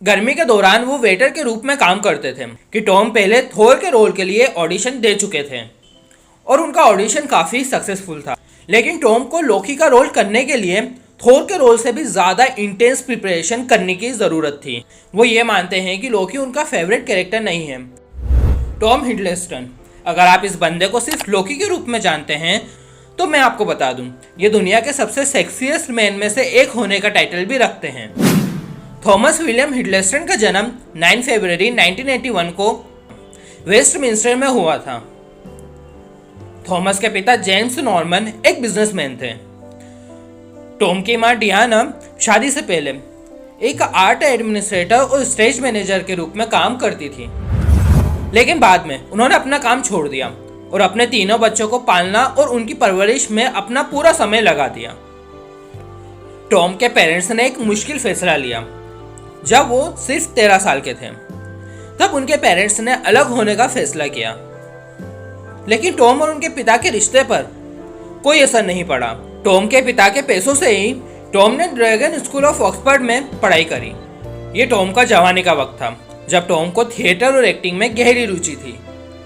गर्मी के दौरान वो वेटर के रूप में काम करते थे कि टॉम पहले थोर के रोल के लिए ऑडिशन दे चुके थे और उनका ऑडिशन काफ़ी सक्सेसफुल था। लेकिन टॉम को लोकी का रोल करने के लिए थोर के रोल से भी ज़्यादा इंटेंस प्रिपरेशन करने की ज़रूरत थी। वो ये मानते हैं कि लोकी उनका फेवरेट कैरेक्टर नहीं है। टॉम हिडलस्टन, अगर आप इस बंदे को सिर्फ लोकी के रूप में जानते हैं तो मैं आपको बता दूं, ये दुनिया के सबसे सेक्सीएस्ट मैन में से एक होने का टाइटल भी रखते हैं। थॉमस विलियम हिडलस्टन का जन्म 9 फरवरी 1981 को वेस्टमिंस्टर में हुआ था। थॉमस के पिता जेम्स नॉर्मन एक बिजनेसमैन थे। टॉम की मां डियाना शादी से पहले एक आर्ट एडमिनिस्ट्रेटर और स्टेज मैनेजर के रूप में काम करती थी, लेकिन बाद में उन्होंने अपना काम छोड़ दिया और अपने तीनों बच्चों को पालना और उनकी परवरिश में अपना पूरा समय लगा दिया। टॉम के पेरेंट्स ने एक मुश्किल फैसला लिया। जब वो सिर्फ 13 साल के थे तब उनके पेरेंट्स ने अलग होने का फैसला किया, लेकिन टॉम और उनके पिता के रिश्ते पर कोई असर नहीं पड़ा। टॉम के पिता के पैसों से ही टॉम ने ड्रैगन स्कूल ऑफ ऑक्सफोर्ड में पढ़ाई करी। ये टॉम का जवानी का वक्त था जब टॉम को थिएटर और एक्टिंग में गहरी रुचि थी।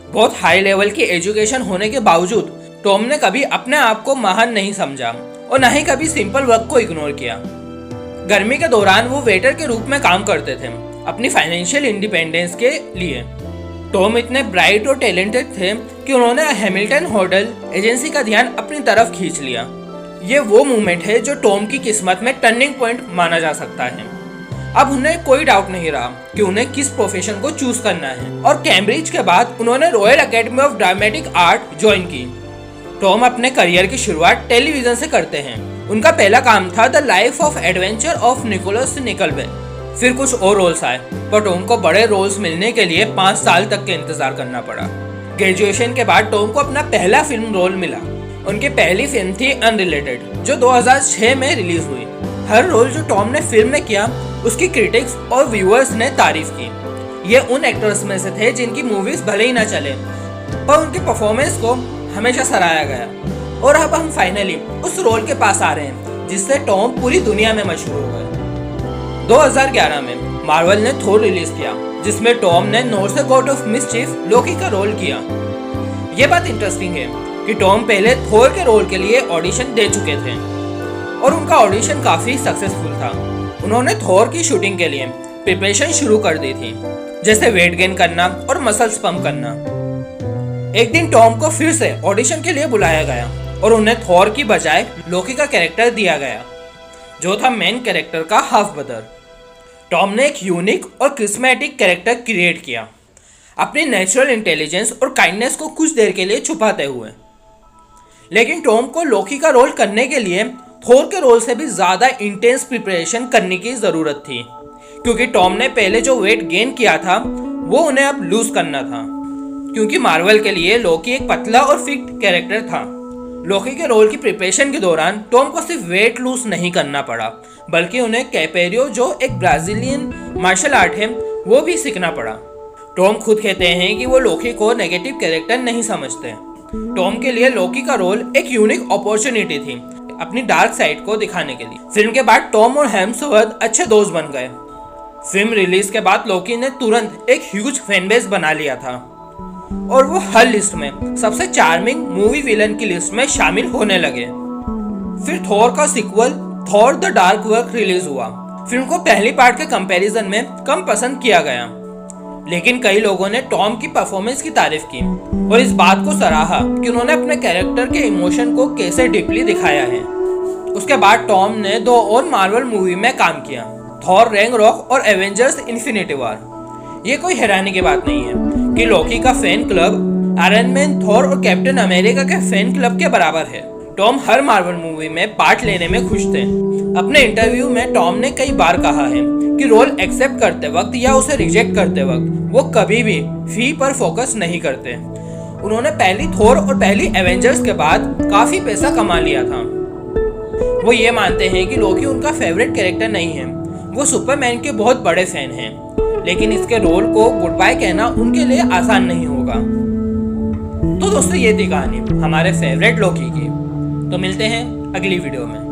बहुत हाई लेवल की एजुकेशन होने के बावजूद टॉम ने कभी अपने आप को महान नहीं समझा और न ही कभी सिंपल वर्क को इग्नोर किया। गर्मी के दौरान वो वेटर के रूप में काम करते थे अपनी फाइनेंशियल इंडिपेंडेंस के लिए। टॉम इतने ब्राइट और टैलेंटेड थे कि उन्होंने हैमिल्टन होटल एजेंसी का ध्यान अपनी तरफ खींच लिया। ये वो मूवमेंट है जो टॉम की किस्मत में टर्निंग पॉइंट माना जा सकता है। अब उन्हें कोई डाउट नहीं रहा कि उन्हें किस प्रोफेशन को चूज करना है और कैम्ब्रिज के बाद उन्होंने royal academy of dramatic art join की। टॉम अपने करियर की शुरुआत टेलीविजन से करते हैं। उनका पहला काम था the life of adventure of Nicholas Nickleby. फिर कुछ और रोल्स आए, पर टॉम को बड़े रोल्स मिलने के लिए 5 साल तक के इंतजार करना पड़ा। ग्रेजुएशन के बाद टॉम को अपना पहला फिल्म रोल मिला। उनकी पहली फिल्म थी अनरिलेटेड, जो 2006 में रिलीज हुई। हर रोल जो टॉम ने फिल्म में किया उसकी क्रिटिक्स और व्यूअर्स ने तारीफ की। ये उन एक्टर्स में से थे जिनकी मूवीज भले ही ना चले, पर उनके परफॉर्मेंस को हमेशा सराहा गया। और अब हम फाइनली उस रोल के पास आ रहे हैं जिससे टॉम पूरी दुनिया में मशहूर हो गए। 2011 में मार्वल ने थोर रिलीज किया, जिसमें टॉम ने नॉर्से गॉड ऑफ मिसचिफ लोकी का रोल किया। ये बात इंटरेस्टिंग है कि टॉम पहले थोर के रोल के लिए ऑडिशन दे चुके थे और उनका ऑडिशन काफी सक्सेसफुल था। उन्होंने थोर की शूटिंग के लिए प्रिपरेशन शुरू कर दी थी, जैसे वेट गेन करना और मसल्स पंप करना। एक दिन टॉम को फिर से ऑडिशन के लिए बुलाया गया और उन्हें थोर की बजाय लोकी का कैरेक्टर दिया गया, जो था मेन कैरेक्टर का हाफ ब्रदर। टॉम ने एक यूनिक और क्रिस्मेटिक कैरेक्टर क्रिएट किया, अपनी नेचुरल इंटेलिजेंस और काइंडनेस को कुछ देर के लिए छुपाते हुए। लेकिन टॉम को लोकी का रोल करने के लिए थोर के रोल से भी ज़्यादा इंटेंस प्रिपरेशन करने की ज़रूरत थी, क्योंकि टॉम ने पहले जो वेट गेन किया था वो उन्हें अब लूज करना था। क्योंकि मार्वल के लिए लोकी एक पतला और फिट कैरेक्टर था। लोकी के रोल की प्रिपरेशन के दौरान टॉम को सिर्फ वेट लूज नहीं करना पड़ा, बल्कि उन्हें कैपेरियो, जो एक ब्राजीलियन मार्शल आर्ट है, वो भी सीखना पड़ा। टॉम खुद कहते हैं कि वो लोकी को नेगेटिव कैरेक्टर नहीं समझते। टॉम के लिए लोकी का रोल एक यूनिक अपॉर्चुनिटी थी अपनी डार्क साइड को दिखाने के लिए। फिल्म के बाद टॉम और हेम्सवर्थ अच्छे दोस्त बन गए। फिल्म रिलीज के बाद लोकी ने तुरंत एक ह्यूज फैन बेस बना लिया था और वो हर लिस्ट में सबसे चार्मिंग मूवी विलन की लिस्ट में शामिल होने लगे। फिर थॉर का sequel Thor the dark world release हुआ। फिल्म को पहली पार्ट के कंपैरिजन में कम पसंद किया गया, लेकिन कई लोगों ने टॉम की परफॉर्मेंस की तारीफ की और इस बात को सराहा कि उन्होंने अपने कैरेक्टर के इमोशन को कैसे डीपली दिखाया है। उसके बाद टॉम ने 2 और मार्वल मूवी में काम किया, थॉर रैग्नारोक और एवेंजर्स इन्फिनिटी वॉर। ये कोई हैरानी की बात नहीं है कि लोकी का fan club iron man, Thor और कैप्टन अमेरिका के फैन क्लब के बराबर है। टॉम हर मार्वल मूवी में पार्ट लेने में खुश थे। अपने इंटरव्यू में टॉम ने कई बार कहा है कि रोल एक्सेप्ट करते वक्त या उसे रिजेक्ट करते वक्त वो कभी भी फी पर फोकस नहीं करते। उन्होंने पहली थोर और पहली एवेंजर्स के बाद काफी पैसा कमा लिया था। वो ये मानते हैं कि लोकी उनका फेवरेट कैरेक्टर नहीं है, वो सुपरमैन के बहुत बड़े फैन हैं, लेकिन इसके रोल को गुड बाय कहना उनके लिए आसान नहीं होगा। तो दोस्तों, ये थी कहानी हमारे फेवरेट लोकी की। तो मिलते हैं अगली वीडियो में।